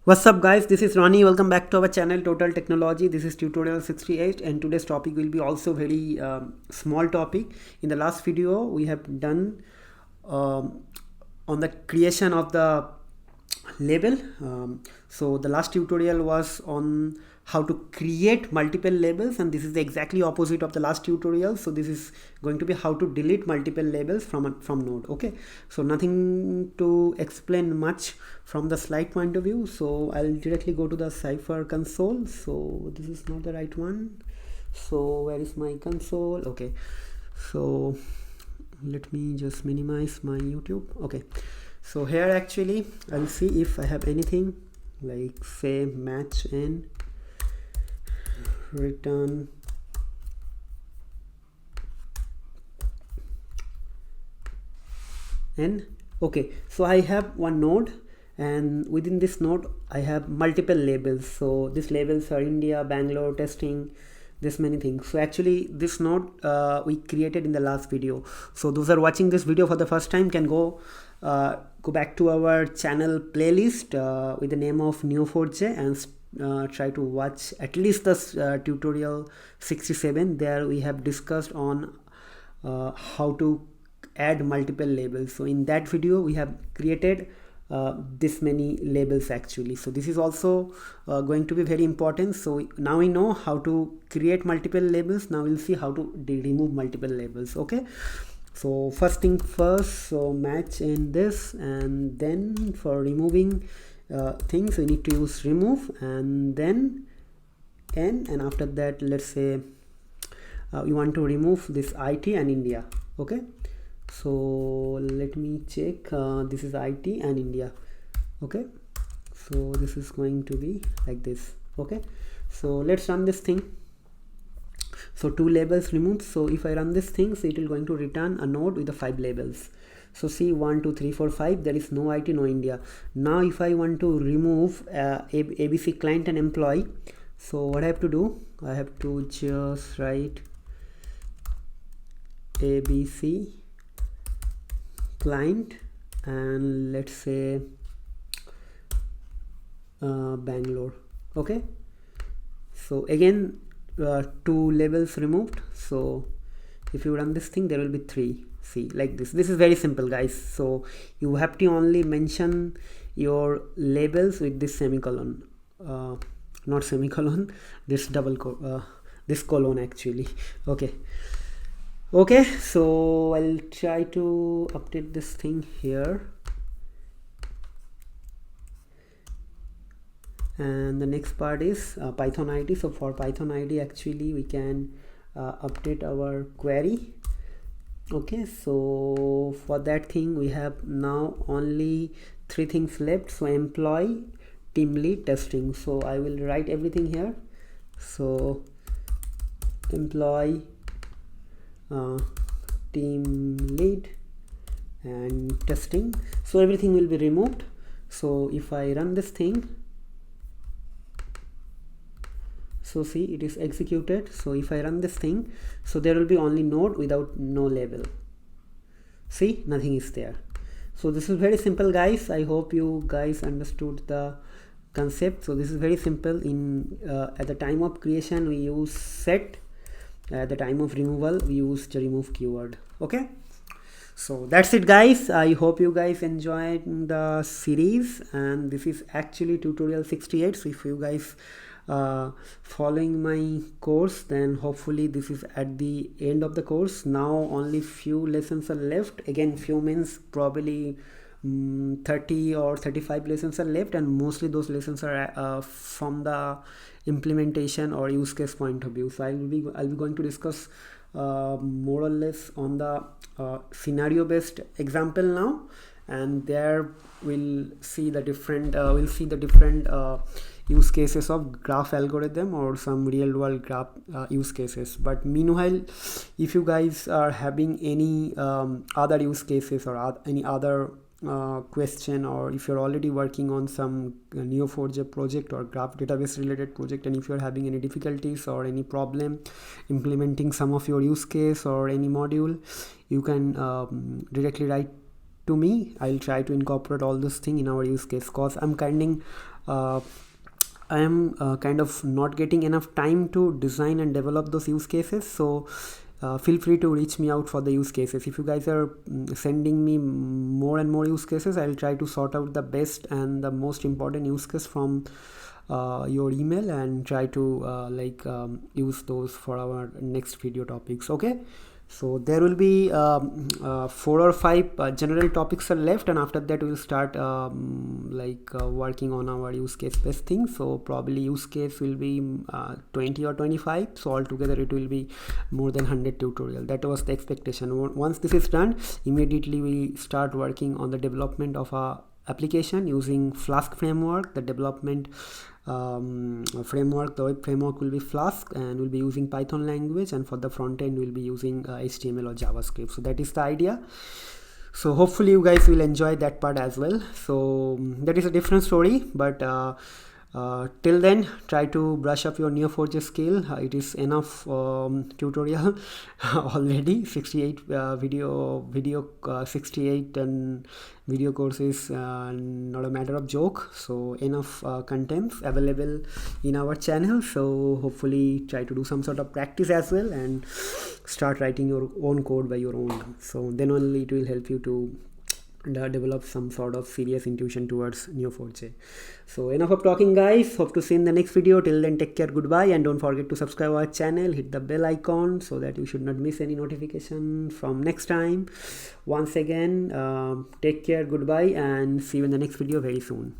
What's up guys, this is Ronnie. Welcome back to our channel Total Technology. This is tutorial 68 and today's topic will be also very small topic. In the last video we have done on the creation of the label. So the last tutorial was on how to create multiple labels, and this is the exactly opposite of the last tutorial. So this is going to be how to delete multiple labels from node. Okay, so nothing to explain much from the slide point of view, so I'll directly go to the CYPHER console. So this is not the right one. So where is my console? Okay, so let me just minimize my YouTube. Okay, so here actually I'll see if I have anything like say match and return n. Okay, so I have one node, and within this node I have multiple labels. So these labels are India, Bangalore, testing, this many things. So actually this node we created in the last video. So those are watching this video for the first time can go back to our channel playlist with the name of Neo4j and try to watch at least this tutorial 67. There we have discussed on how to add multiple labels. So in that video we have created this many labels actually. So this is also going to be very important. So now we know how to create multiple labels. Now we'll see how to remove multiple labels. Okay, so first thing first, so match in this, and then for removing things we need to use remove and then n, and after that let's say we want to remove this IT and India. Okay, so let me check, this is IT and India. Okay, so this is going to be like this. Okay, so let's run this thing. So two labels removed. So if I run this thing, so it will going to return a node with the 5 labels. So see 1 2 3 4 5, there is no IT, no India. Now if I want to remove ABC client and employee, so what I have to do, I have to just write ABC client and let's say Bangalore. Okay, so again two labels removed. So if you run this thing, there will be 3. See, like this. This is very simple guys. So you have to only mention your labels with this semicolon, not semicolon, this this colon actually. Okay, so I'll try to update this thing here, and the next part is Python ID. So for Python ID actually we can update our query. Okay, so for that thing we have now only 3 things left. So employee, team lead, testing. So I will write everything here. So employee, team lead and testing. So everything will be removed. So if I run this thing, so see it is executed. So if I run this thing, so there will be only node without no label. See, nothing is there. So this is very simple guys. I hope you guys understood the concept. So this is very simple. In at the time of creation we use set, at the time of removal we use the remove keyword. Okay, so that's it guys. I hope you guys enjoyed the series, and this is actually tutorial 68. So if you guys following my course, then hopefully this is at the end of the course. Now only few lessons are left. Again, few means probably 30 or 35 lessons are left, and mostly those lessons are from the implementation or use case point of view. So I'll be going to discuss more or less on the scenario based example now, and there we'll see the different use cases of graph algorithm or some real world graph use cases. But meanwhile, if you guys are having any other use cases or any other question, or if you're already working on some Neo4j project or graph database related project, and if you're having any difficulties or any problem implementing some of your use case or any module, you can directly write to me, I'll try to incorporate all this thing in our use case, because I am kind of not getting enough time to design and develop those use cases. So feel free to reach me out for the use cases. If you guys are sending me more and more use cases, I'll try to sort out the best and the most important use case from your email and try to use those for our next video topics. Okay, so there will be 4 or 5 general topics are left, and after that we'll start working on our use case based thing. So probably use case will be 20 or 25, so altogether it will be more than 100 tutorial. That was the expectation. Once this is done, immediately we start working on the development of a application using Flask framework. The development framework, the web framework will be Flask, and we'll be using Python language, and for the front end we'll be using HTML or JavaScript. So that is the idea. So hopefully you guys will enjoy that part as well. So that is a different story, but till then, try to brush up your Neo4j skill. It is enough tutorial already. 68 video 68 and video courses, not a matter of joke. So enough contents available in our channel. So hopefully try to do some sort of practice as well and start writing your own code by your own. So then only it will help you to develop some sort of serious intuition towards Neo4j. So enough of talking, guys. Hope to see you in the next video. Till then, take care, goodbye, and don't forget to subscribe our channel, hit the bell icon so that you should not miss any notification from next time. Once again, take care, goodbye, and see you in the next video very soon.